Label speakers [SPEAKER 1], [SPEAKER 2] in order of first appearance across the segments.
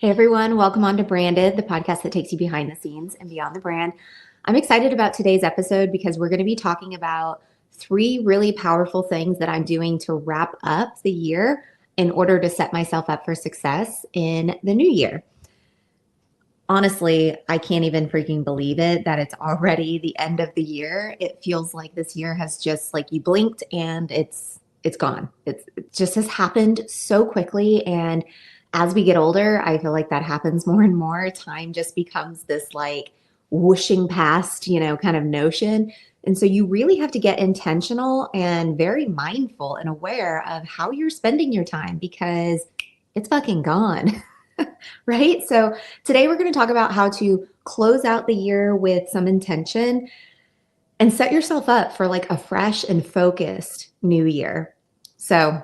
[SPEAKER 1] Hey everyone, welcome on to Branded, the podcast that takes you behind the scenes and beyond the brand. I'm excited about today's episode because we're going to be talking about three really powerful things that I'm doing to wrap up the year in order to set myself up for success in the new year. Honestly, I can't even freaking believe it that it's already the end of the year. It feels like this year has just like you blinked and it's gone. It just has happened so quickly, and as we get older, I feel like that happens more and more. Time just becomes this like whooshing past, kind of notion. And so you really have to get intentional and very mindful and aware of how you're spending your time because it's fucking gone. Right? So today we're going to talk about how to close out the year with some intention and set yourself up for like a fresh and focused new year. So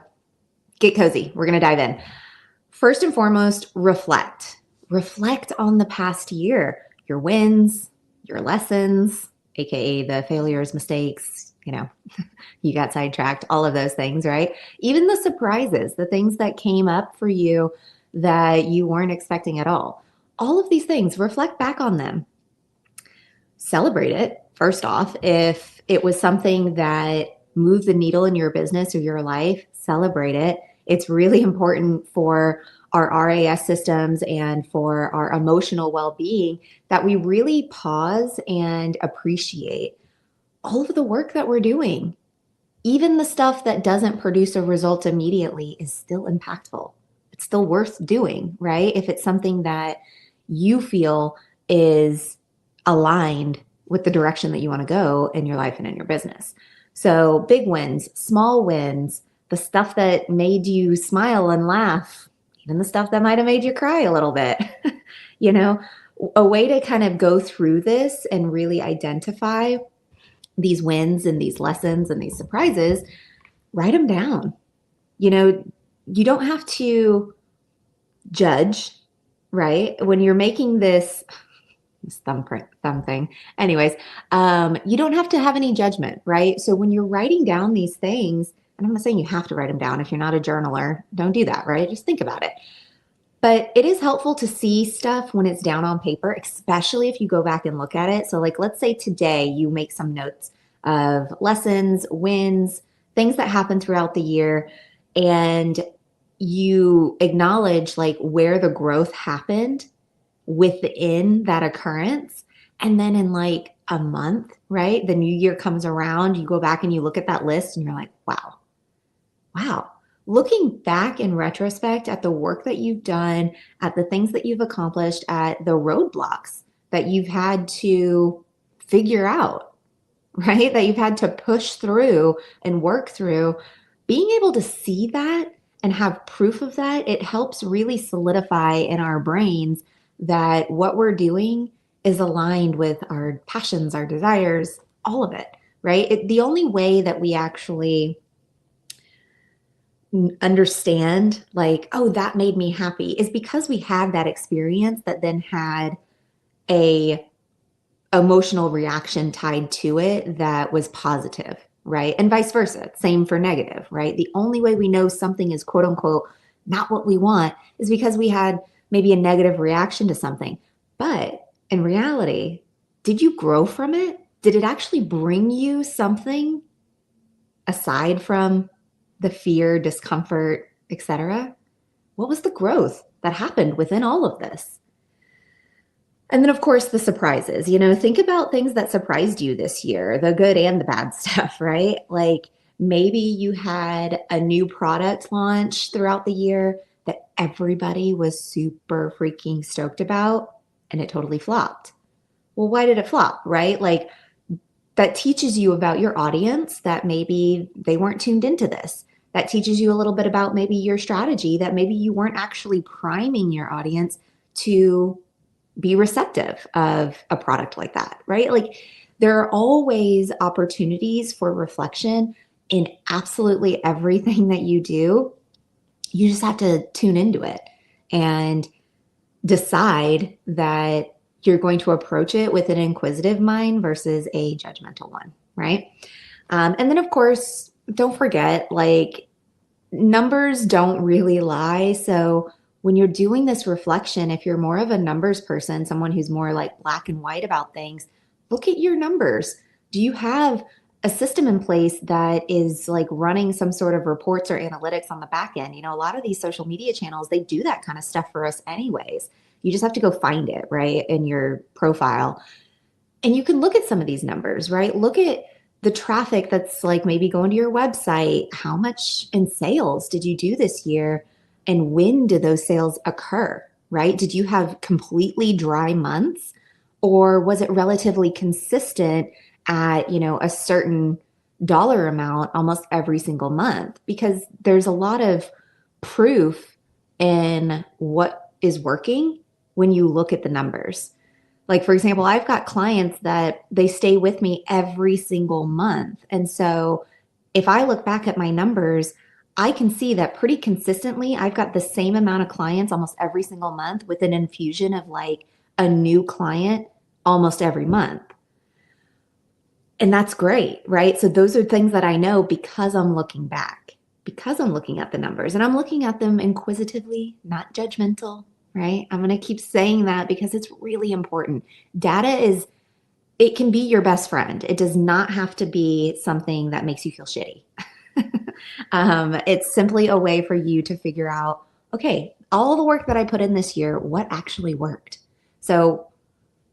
[SPEAKER 1] get cozy. We're going to dive in. First and foremost, reflect. Reflect on the past year, your wins, your lessons, AKA the failures, mistakes, you got sidetracked, all of those things, right? Even the surprises, the things that came up for you that you weren't expecting at all. All of these things, reflect back on them. Celebrate it, first off. If it was something that moved the needle in your business or your life, celebrate it. It's really important for our RAS systems and for our emotional well-being that we really pause and appreciate all of the work that we're doing. Even the stuff that doesn't produce a result immediately is still impactful. It's still worth doing, right? If it's something that you feel is aligned with the direction that you want to go in your life and in your business. So big wins, small wins, the stuff that made you smile and laugh, even the stuff that might have made you cry a little bit, a way to kind of go through this and really identify these wins and these lessons and these surprises, write them down. You don't have to judge, right? When you're making this thumb thing. Anyways, you don't have to have any judgment, right? So when you're writing down these things, and I'm not saying you have to write them down. If you're not a journaler, don't do that, right? Just think about it. But it is helpful to see stuff when it's down on paper, especially if you go back and look at it. So like, let's say today you make some notes of lessons, wins, things that happen throughout the year, and you acknowledge like where the growth happened within that occurrence. And then in like a month, right, the new year comes around, you go back and you look at that list and you're like, wow. Looking back in retrospect at the work that you've done, at the things that you've accomplished, at the roadblocks that you've had to figure out, right? That you've had to push through and work through, being able to see that and have proof of that, it helps really solidify in our brains that what we're doing is aligned with our passions, our desires, all of it, right? The only way that we actually understand like, oh, that made me happy is because we had that experience that then had a emotional reaction tied to it that was positive, right? And vice versa, same for negative, right? The only way we know something is quote unquote not what we want is because we had maybe a negative reaction to something. But in reality, did you grow from it? Did it actually bring you something aside from the fear, discomfort, etc.? What was the growth that happened within all of this? And then, of course, the surprises. Think about things that surprised you this year, the good and the bad stuff, right? Like maybe you had a new product launch throughout the year that everybody was super freaking stoked about, and it totally flopped. Well, why did it flop, right? Like that teaches you about your audience that maybe they weren't tuned into this. That teaches you a little bit about maybe your strategy, that maybe you weren't actually priming your audience to be receptive of a product like that, right? Like there are always opportunities for reflection in absolutely everything that you do. You just have to tune into it and decide that you're going to approach it with an inquisitive mind versus a judgmental one, right? And then, of course, don't forget, like numbers don't really lie. So when you're doing this reflection, if you're more of a numbers person, someone who's more like black and white about things, look at your numbers. Do you have a system in place that is like running some sort of reports or analytics on the back end? A lot of these social media channels, they do that kind of stuff for us anyways. You just have to go find it, right, in your profile. And you can look at some of these numbers, right? Look at the traffic that's like maybe going to your website. How much in sales did you do this year? And when did those sales occur, right? Did you have completely dry months, or was it relatively consistent at, a certain dollar amount almost every single month? Because there's a lot of proof in what is working when you look at the numbers. Like, for example, I've got clients that they stay with me every single month. And so if I look back at my numbers, I can see that pretty consistently, I've got the same amount of clients almost every single month, with an infusion of like a new client almost every month. And that's great, right? So those are things that I know because I'm looking back, because I'm looking at the numbers, and I'm looking at them inquisitively, not judgmental, right? I'm going to keep saying that because it's really important. It can be your best friend. It does not have to be something that makes you feel shitty. It's simply a way for you to figure out, okay, all the work that I put in this year, what actually worked? So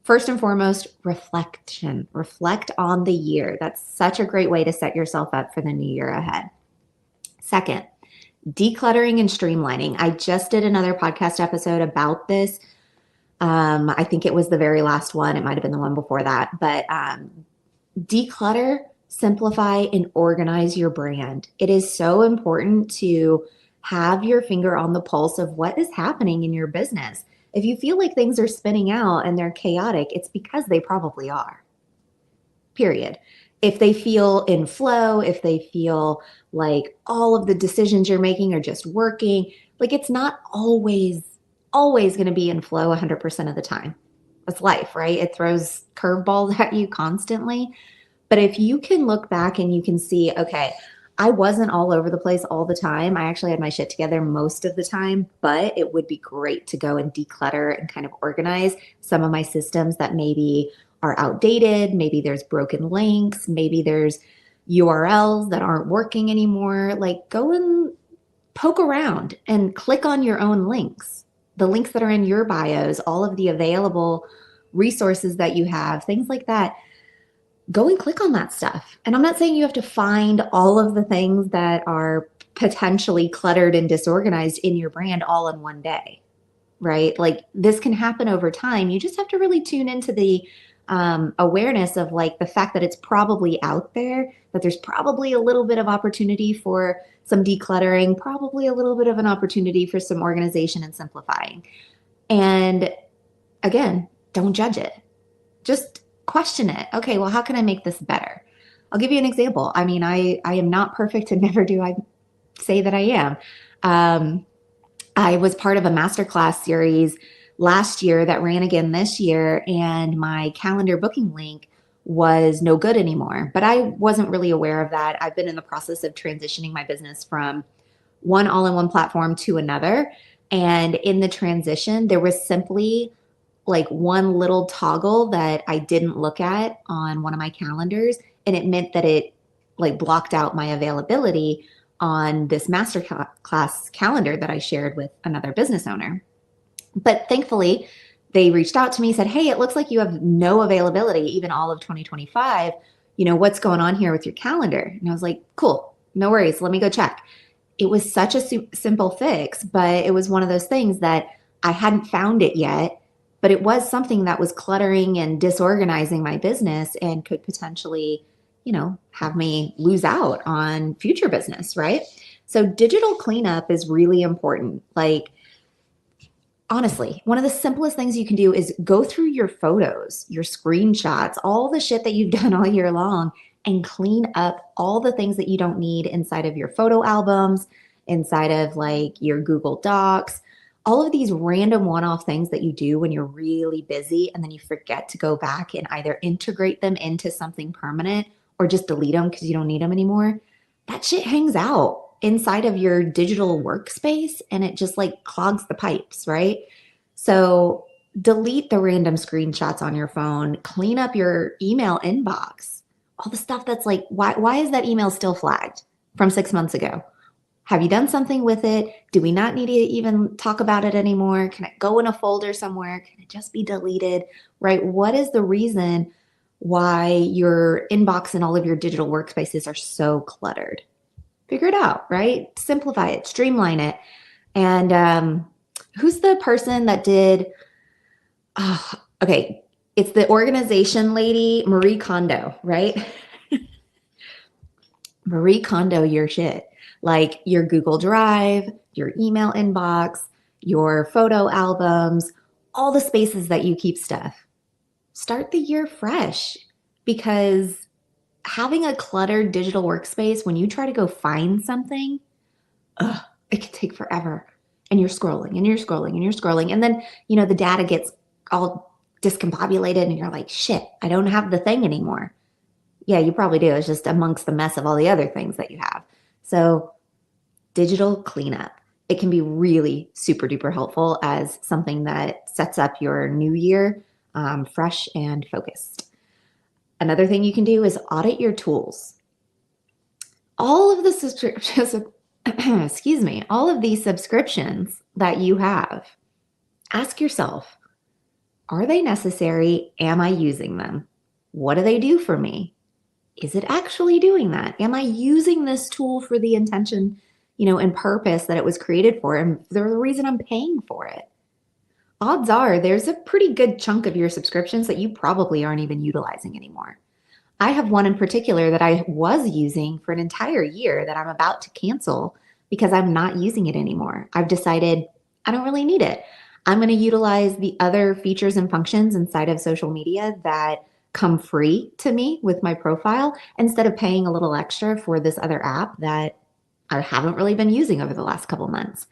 [SPEAKER 1] first and foremost, reflection. Reflect on the year. That's such a great way to set yourself up for the new year ahead. Second, decluttering and streamlining. I just did another podcast episode about this. I think it was the very last one. It might have been the one before that. But declutter, simplify, and organize your brand. It is so important to have your finger on the pulse of what is happening in your business. If you feel like things are spinning out and they're chaotic, it's because they probably are. Period. If they feel in flow, if they feel like all of the decisions you're making are just working, like it's not always going to be in flow 100% of the time. That's life, right? It throws curveballs at you constantly. But if you can look back and you can see, okay, I wasn't all over the place all the time. I actually had my shit together most of the time, but it would be great to go and declutter and kind of organize some of my systems that maybe are outdated. Maybe there's broken links. Maybe there's URLs that aren't working anymore. Like, go and poke around and click on your own links, the links that are in your bios, all of the available resources that you have, things like that. Go and click on that stuff. And I'm not saying you have to find all of the things that are potentially cluttered and disorganized in your brand all in one day, right? Like, this can happen over time. You just have to really tune into the awareness of like the fact that it's probably out there, that there's probably a little bit of opportunity for some decluttering, probably a little bit of an opportunity for some organization and simplifying. And again, don't judge it. Just question it. Okay, well, how can I make this better? I'll give you an example. I mean, I am not perfect, and never do I say that I am. I was part of a masterclass series last year that ran again this year, and my calendar booking link was no good anymore. But I wasn't really aware of that. I've been in the process of transitioning my business from one all-in-one platform to another. And in the transition, there was simply like one little toggle that I didn't look at on one of my calendars. And it meant that it like blocked out my availability on this masterclass calendar that I shared with another business owner. But thankfully, they reached out to me, said, hey, it looks like you have no availability, even all of 2025. What's going on here with your calendar? And I was like, cool, no worries. Let me go check. It was such a simple fix, but it was one of those things that I hadn't found it yet, but it was something that was cluttering and disorganizing my business and could potentially, have me lose out on future business, right? So digital cleanup is really important. Like, honestly, one of the simplest things you can do is go through your photos, your screenshots, all the shit that you've done all year long, and clean up all the things that you don't need inside of your photo albums, inside of like your Google Docs, all of these random one-off things that you do when you're really busy, and then you forget to go back and either integrate them into something permanent or just delete them because you don't need them anymore. That shit hangs out inside of your digital workspace and it just like clogs the pipes, right? So delete the random screenshots on your phone, clean up your email inbox, all the stuff that's like, why is that email still flagged from 6 months ago? Have you done something with it? Do we not need to even talk about it anymore? Can it go in a folder somewhere? Can it just be deleted, right? What is the reason why your inbox and all of your digital workspaces are so cluttered? Figure it out, right? Simplify it, streamline it. And who's the person that did, okay, it's the organization lady, Marie Kondo, right? Marie Kondo your shit. Like your Google Drive, your email inbox, your photo albums, all the spaces that you keep stuff. Start the year fresh, because having a cluttered digital workspace, when you try to go find something, it can take forever. And you're scrolling and you're scrolling and you're scrolling. And then, the data gets all discombobulated and you're like, shit, I don't have the thing anymore. Yeah, you probably do. It's just amongst the mess of all the other things that you have. So digital cleanup, it can be really super duper helpful as something that sets up your new year fresh and focused. Another thing you can do is audit your tools. All of the subscriptions, excuse me, all of these subscriptions that you have, ask yourself, are they necessary? Am I using them? What do they do for me? Is it actually doing that? Am I using this tool for the intention, and purpose that it was created for, and the reason I'm paying for it? Odds are there's a pretty good chunk of your subscriptions that you probably aren't even utilizing anymore. I have one in particular that I was using for an entire year that I'm about to cancel because I'm not using it anymore. I've decided I don't really need it. I'm going to utilize the other features and functions inside of social media that come free to me with my profile, instead of paying a little extra for this other app that I haven't really been using over the last couple months.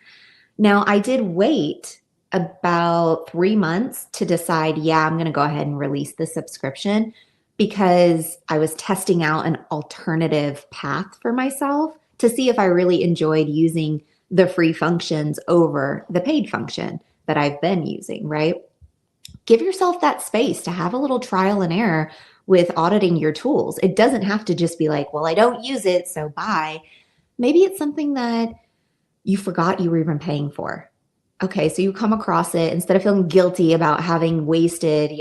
[SPEAKER 1] Now, I did wait about 3 months to decide, yeah, I'm going to go ahead and release the subscription, because I was testing out an alternative path for myself to see if I really enjoyed using the free functions over the paid function that I've been using, right? Give yourself that space to have a little trial and error with auditing your tools. It doesn't have to just be like, well, I don't use it, so bye. Maybe it's something that you forgot you were even paying for. Okay, so you come across it, instead of feeling guilty about having wasted,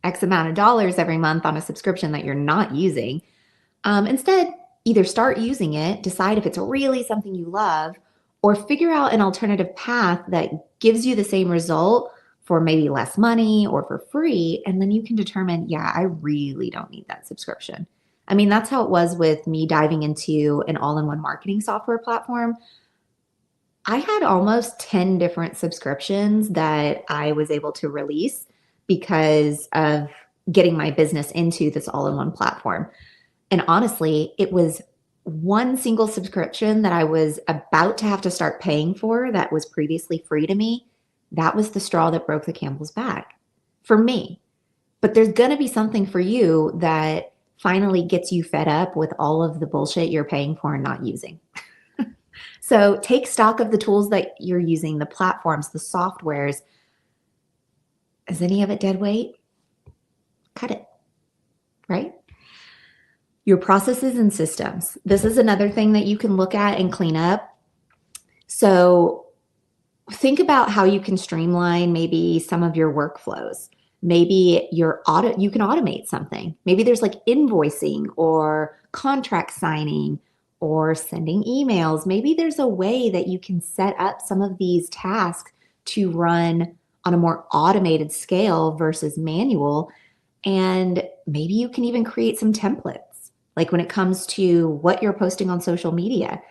[SPEAKER 1] X amount of dollars every month on a subscription that you're not using. Instead, either start using it, decide if it's really something you love, or figure out an alternative path that gives you the same result for maybe less money or for free. And then you can determine, yeah, I really don't need that subscription. I mean, that's how it was with me diving into an all-in-one marketing software platform. I had almost 10 different subscriptions that I was able to release because of getting my business into this all-in-one platform. And honestly, it was one single subscription that I was about to have to start paying for that was previously free to me. That was the straw that broke the camel's back for me. But there's going to be something for you that finally gets you fed up with all of the bullshit you're paying for and not using. So take stock of the tools that you're using, the platforms, the softwares. Is any of it dead weight? Cut it, right? Your processes and systems. This is another thing that you can look at and clean up. So think about how you can streamline maybe some of your workflows. Maybe you can automate something. Maybe there's like invoicing or contract signing or sending emails. Maybe there's a way that you can set up some of these tasks to run on a more automated scale versus manual. And maybe you can even create some templates. Like when it comes to what you're posting on social media,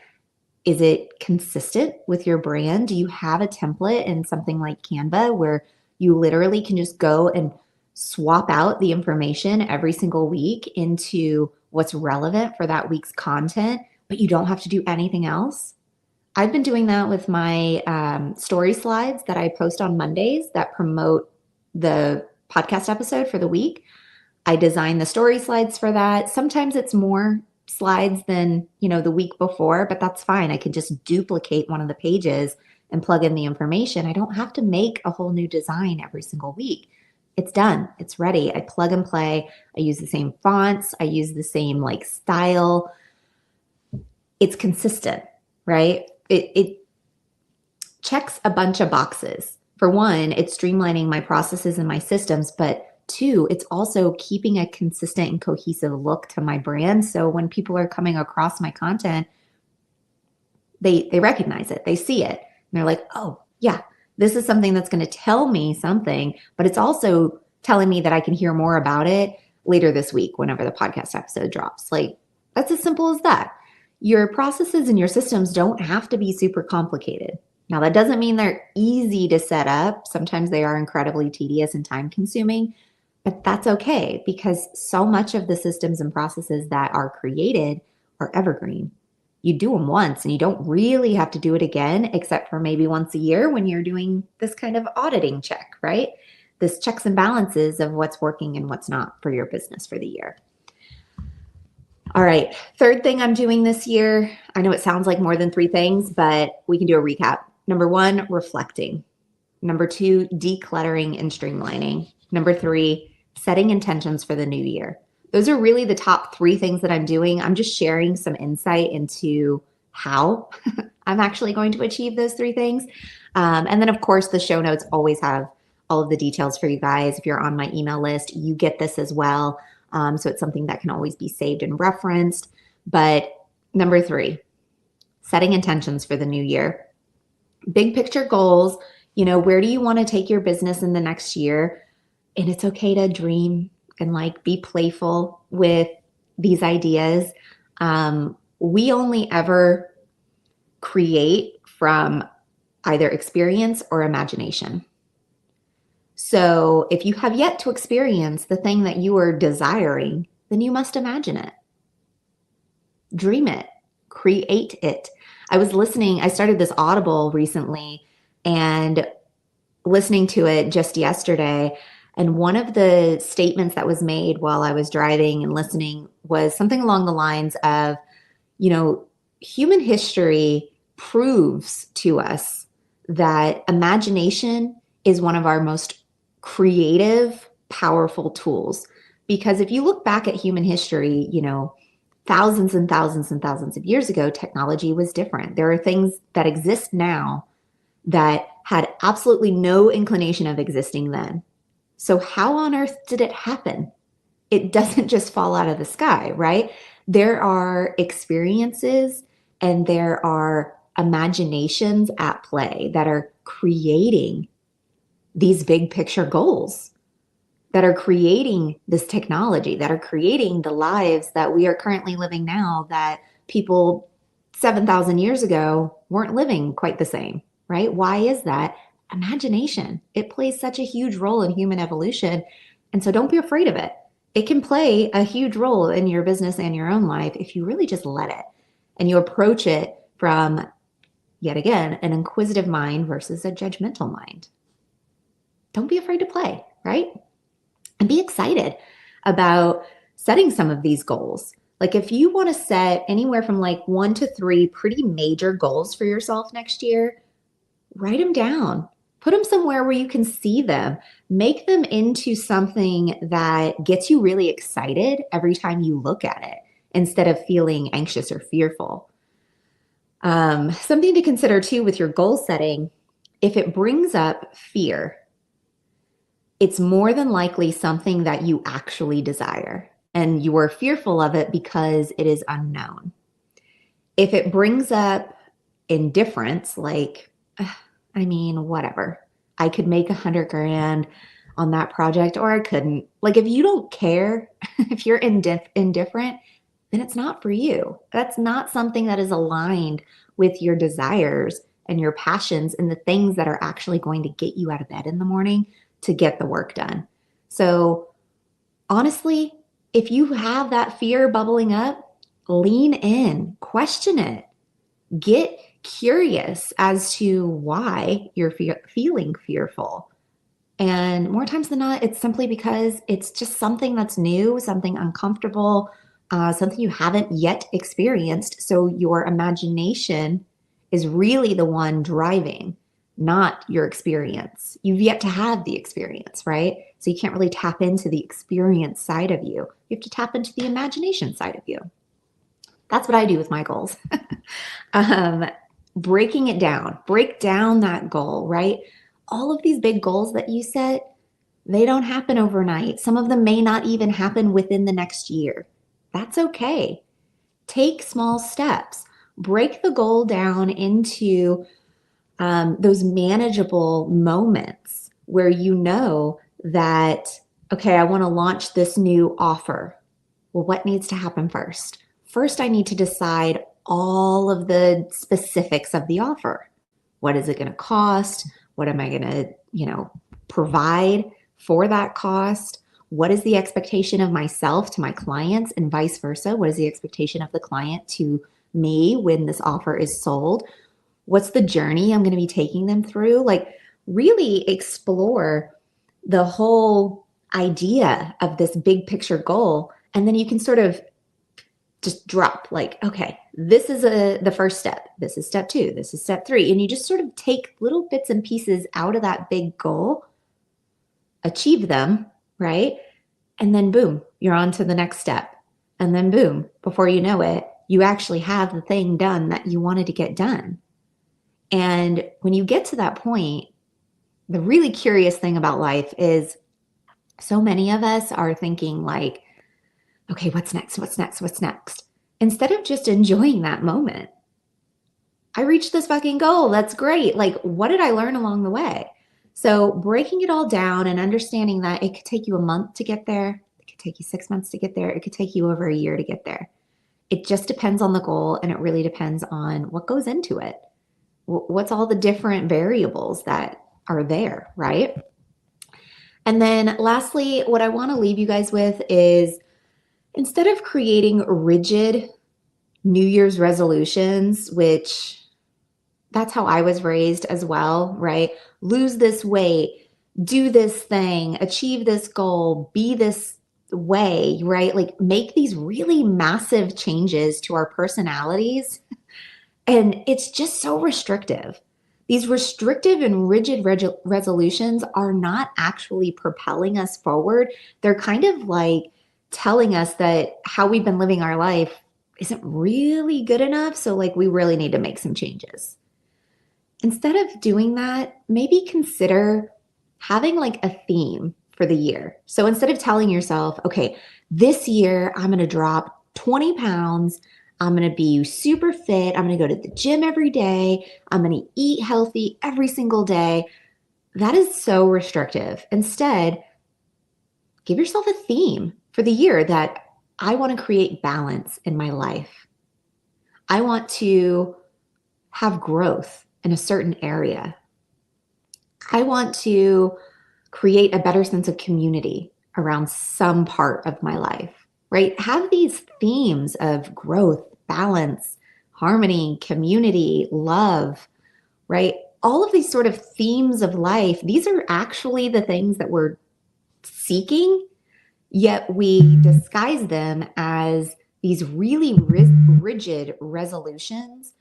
[SPEAKER 1] is it consistent with your brand? Do you have a template in something like Canva where you literally can just go and swap out the information every single week into what's relevant for that week's content, but you don't have to do anything else? I've been doing that with my story slides that I post on Mondays that promote the podcast episode for the week. I design the story slides for that. Sometimes it's more slides than, the week before, but that's fine. I can just duplicate one of the pages and plug in the information. I don't have to make a whole new design every single week. It's done. It's ready. I plug and play. I use the same fonts. I use the same style. It's consistent, right? It checks a bunch of boxes. For one, it's streamlining my processes and my systems, but two, it's also keeping a consistent and cohesive look to my brand. So when people are coming across my content, they recognize it, they see it, and they're like, oh yeah, this is something that's going to tell me something, but it's also telling me that I can hear more about it later this week whenever the podcast episode drops. That's as simple as that. Your processes and your systems don't have to be super complicated. Now, that doesn't mean they're easy to set up. Sometimes they are incredibly tedious and time consuming, but that's okay because so much of the systems and processes that are created are evergreen. You do them once and you don't really have to do it again, except for maybe once a year when you're doing this kind of auditing check, right? This checks and balances of what's working and what's not for your business for the year. All right, third thing I'm doing this year, I know it sounds like more than 3 things, but we can do a recap. Number 1, reflecting. Number 2, decluttering and streamlining. Number 3, setting intentions for the new year. Those are really the top 3 things that I'm doing. I'm just sharing some insight into how I'm actually going to achieve those 3 things. And then, of course, the show notes always have all of the details for you guys. If you're on my email list, you get this as well. So it's something that can always be saved and referenced. But number 3, setting intentions for the new year. Big picture goals, where do you want to take your business in the next year? And it's okay to dream and be playful with these ideas. We only ever create from either experience or imagination. So if you have yet to experience the thing that you are desiring, then you must imagine it. Dream it, create it. I started this Audible recently and listening to it just yesterday. And one of the statements that was made while I was driving and listening was something along the lines of, human history proves to us that imagination is one of our most creative, powerful tools. Because if you look back at human history, thousands and thousands and thousands of years ago, technology was different. There are things that exist now that had absolutely no inclination of existing then. So how on earth did it happen? It doesn't just fall out of the sky, right? There are experiences and there are imaginations at play that are creating these big picture goals, that are creating this technology, that are creating the lives that we are currently living now that people 7,000 years ago weren't living quite the same, right? Why is that? Imagination. It plays such a huge role in human evolution. And so don't be afraid of it. It can play a huge role in your business and your own life if you really just let it and you approach it from, yet again, an inquisitive mind versus a judgmental mind. Don't be afraid to play, right? And be excited about setting some of these goals. If you want to set anywhere from 1 to 3 pretty major goals for yourself next year, write them down. Put them somewhere where you can see them. Make them into something that gets you really excited every time you look at it instead of feeling anxious or fearful. Something to consider too with your goal setting, if it brings up fear, it's more than likely something that you actually desire and you are fearful of it because it is unknown. If it brings up indifference, whatever, I could make $100,000 on that project or I couldn't. If you don't care, if you're indifferent, then it's not for you. That's not something that is aligned with your desires and your passions and the things that are actually going to get you out of bed in the morning to get the work done. So honestly, if you have that fear bubbling up, lean in, question it, get curious as to why you're feeling fearful. And more times than not, it's simply because it's just something that's new, something uncomfortable, something you haven't yet experienced. So your imagination is really the one driving, not your experience. You've yet to have the experience, right? So you can't really tap into the experience side of you. You have to tap into the imagination side of you. That's what I do with my goals. Breaking it down, break down that goal, right? All of these big goals that you set, they don't happen overnight. Some of them may not even happen within the next year. That's okay. Take small steps. Break the goal down into those manageable moments where you know that, okay, I want to launch this new offer. Well, what needs to happen first? First, I need to decide all of the specifics of the offer. What is it going to cost? What am I going to, provide for that cost? What is the expectation of myself to my clients and vice versa? What is the expectation of the client to me when this offer is sold? What's the journey I'm going to be taking them through? Like, really explore the whole idea of this big picture goal. And then you can sort of just drop like, okay, this is the first step. This is step 2. This is step 3. And you just sort of take little bits and pieces out of that big goal, achieve them, right? And then boom, you're on to the next step. And then boom, before you know it, you actually have the thing done that you wanted to get done. And when you get to that point, the really curious thing about life is so many of us are thinking like, okay, what's next? What's next? What's next? Instead of just enjoying that moment. I reached this fucking goal. That's great. Like, what did I learn along the way? So breaking it all down and understanding that it could take you a month to get there. It could take you 6 months to get there. It could take you over a year to get there. It just depends on the goal, and it really depends on what goes into it. What's all the different variables that are there, right? And then lastly, what I want to leave you guys with is, instead of creating rigid New Year's resolutions, which that's how I was raised as well, right? Lose this weight, do this thing, achieve this goal, be this way, right? Like, make these really massive changes to our personalities. And it's just so restrictive. These restrictive and rigid resolutions are not actually propelling us forward. They're kind of like telling us that how we've been living our life isn't really good enough. So like, we really need to make some changes. Instead of doing that, maybe consider having like a theme for the year. So instead of telling yourself, okay, this year I'm going to drop 20 pounds. I'm going to be super fit. I'm going to go to the gym every day. I'm going to eat healthy every single day. That is so restrictive. Instead, give yourself a theme for the year that I want to create balance in my life. I want to have growth in a certain area. I want to create a better sense of community around some part of my life, right? Have these themes of growth, balance, harmony, community, love, right? All of these sort of themes of life, these are actually the things that we're seeking, yet we disguise them as these really rigid resolutions,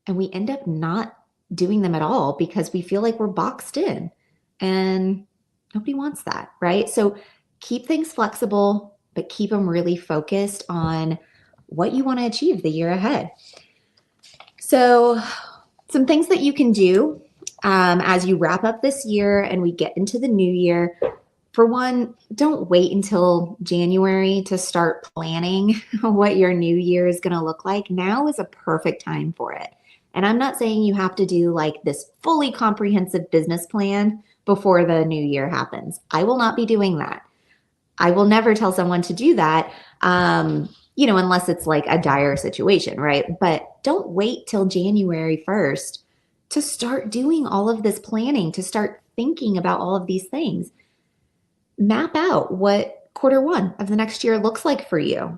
[SPEAKER 1] and we end up not doing them at all because we feel like we're boxed in, and nobody wants that, right? So keep things flexible, but keep them really focused on what you want to achieve the year ahead. So some things that you can do as you wrap up this year and we get into the new year. For one, don't wait until January to start planning what your new year is going to look like. Now is a perfect time for it. And I'm not saying you have to do like this fully comprehensive business plan before the new year happens. I will not be doing that. I will never tell someone to do that, unless it's like a dire situation, right? But don't wait till January 1st to start doing all of this planning, to start thinking about all of these things. Map out what quarter 1 of the next year looks like for you.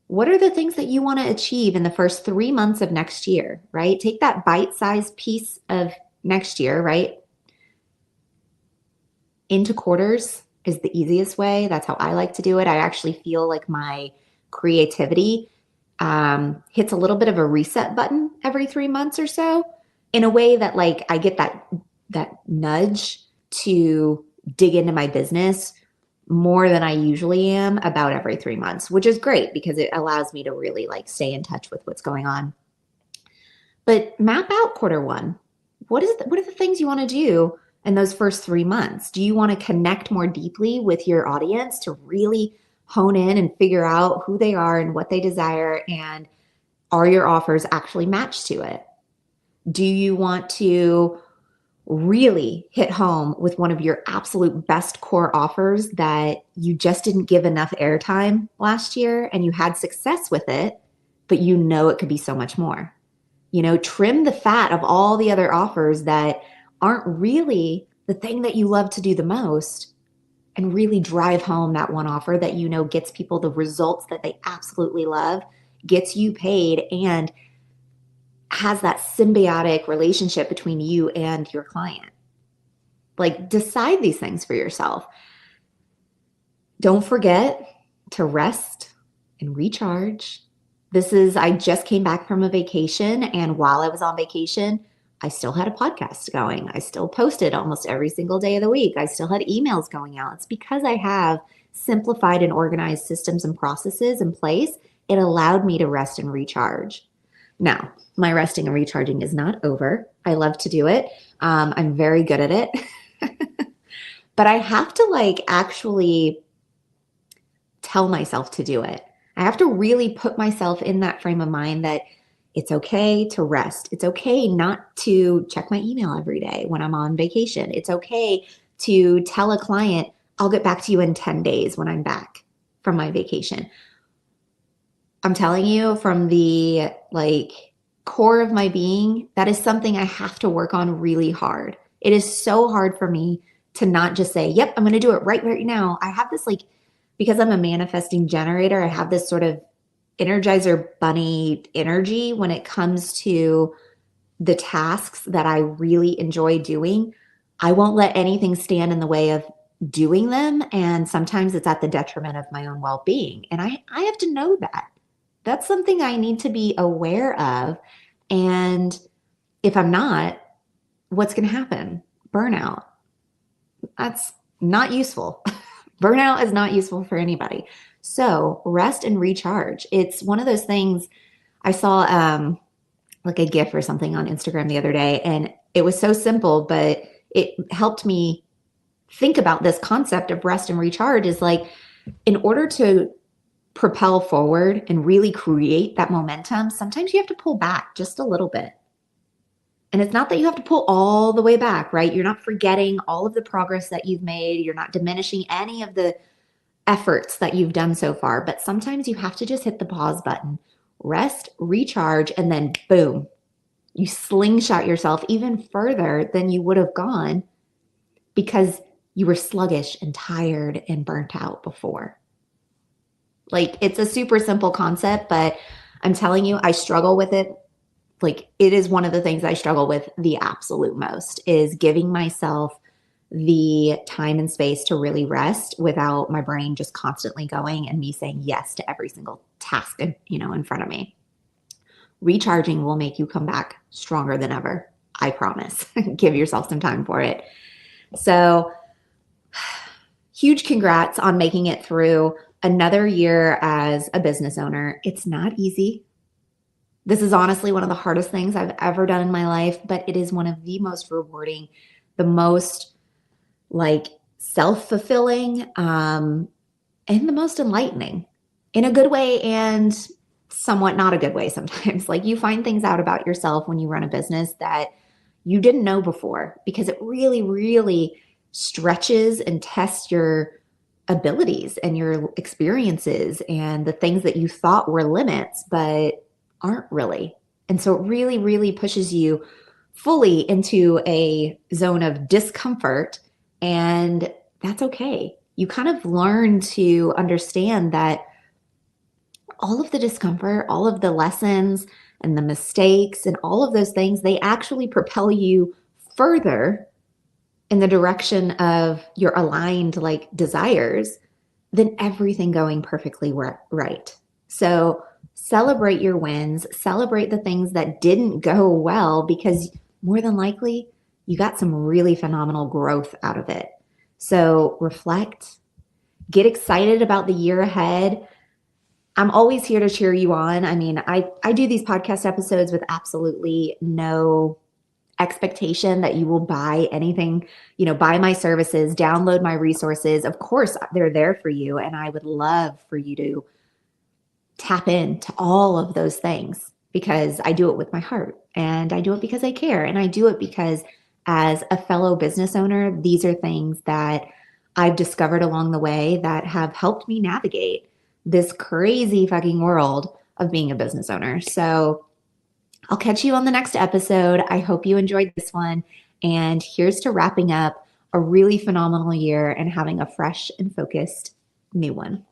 [SPEAKER 1] What are the things that you want to achieve in the first 3 months of next year, right? Take that bite-sized piece of next year, right? Into quarters is the easiest way. That's how I like to do it. I actually feel like my creativity hits a little bit of a reset button every 3 months or so, in a way that like I get that nudge to dig into my business more than I usually am about every 3 months, which is great because it allows me to really like stay in touch with what's going on. But map out quarter 1. What are the things you want to do in those first 3 months? Do you want to connect more deeply with your audience to really hone in and figure out who they are and what they desire, and are your offers actually matched to it? Do you want to really hit home with one of your absolute best core offers that you just didn't give enough airtime last year and you had success with it, but you know it could be so much more? You know, trim the fat of all the other offers that aren't really the thing that you love to do the most, and really drive home that one offer that you know gets people the results that they absolutely love, gets you paid, and has that symbiotic relationship between you and your client. Like, decide these things for yourself. Don't forget to rest and recharge. I just came back from a vacation, and while I was on vacation, I still had a podcast going. I still posted almost every single day of the week. I still had emails going out. It's because I have simplified and organized systems and processes in place. It allowed me to rest and recharge. Now, my resting and recharging is not over. I love to do it. I'm very good at it. But I have to like actually tell myself to do it. I have to really put myself in that frame of mind that it's okay to rest. It's okay not to check my email every day when I'm on vacation. It's okay to tell a client, I'll get back to you in 10 days when I'm back from my vacation. I'm telling you, from the like core of my being, that is something I have to work on really hard. It is so hard for me to not just say, yep, I'm going to do it right now. I have this like, because I'm a manifesting generator, I have this sort of Energizer bunny energy when it comes to the tasks that I really enjoy doing. I won't let anything stand in the way of doing them. And sometimes it's at the detriment of my own well-being. And I have to know that. That's something I need to be aware of. And if I'm not, what's going to happen? Burnout. That's not useful. Burnout is not useful for anybody. So rest and recharge. It's one of those things. I saw like a GIF or something on Instagram the other day, and it was so simple, but it helped me think about this concept of rest and recharge. Is like, in order to propel forward and really create that momentum, sometimes you have to pull back just a little bit. And it's not that you have to pull all the way back, right? You're not forgetting all of the progress that you've made. You're not diminishing any of the efforts that you've done so far. But sometimes you have to just hit the pause button, rest, recharge, and then boom, you slingshot yourself even further than you would have gone because you were sluggish and tired and burnt out before. Like, it's a super simple concept, but I'm telling you, I struggle with it. Like, it is one of the things I struggle with the absolute most, is giving myself the time and space to really rest without my brain just constantly going and me saying yes to every single task, in front of me. Recharging will make you come back stronger than ever. I promise. Give yourself some time for it. So, huge congrats on making it through another year as a business owner. It's not easy. This is honestly one of the hardest things I've ever done in my life, but it is one of the most rewarding, the most like self-fulfilling, and the most enlightening, in a good way and somewhat not a good way sometimes. Like, you find things out about yourself when you run a business that you didn't know before, because it really, really stretches and tests your abilities and your experiences and the things that you thought were limits, but aren't really. And so it really, really pushes you fully into a zone of discomfort, and that's okay. You kind of learn to understand that all of the discomfort, all of the lessons and the mistakes and all of those things, they actually propel you further in the direction of your aligned like desires than everything going perfectly right. So celebrate your wins, celebrate the things that didn't go well, because more than likely you got some really phenomenal growth out of it. So reflect, get excited about the year ahead. I'm always here to cheer you on. I mean, I do these podcast episodes with absolutely no expectation that you will buy anything, buy my services, download my resources. Of course, they're there for you. And I would love for you to tap into all of those things, because I do it with my heart, and I do it because I care, and I do it because as a fellow business owner, these are things that I've discovered along the way that have helped me navigate this crazy fucking world of being a business owner. So I'll catch you on the next episode. I hope you enjoyed this one. And here's to wrapping up a really phenomenal year and having a fresh and focused new one.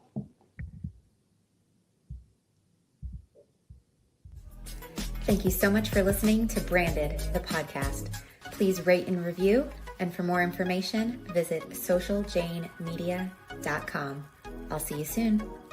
[SPEAKER 1] Thank you so much for listening to Branded, the podcast. Please rate and review. And for more information, visit socialjanemedia.com. I'll see you soon.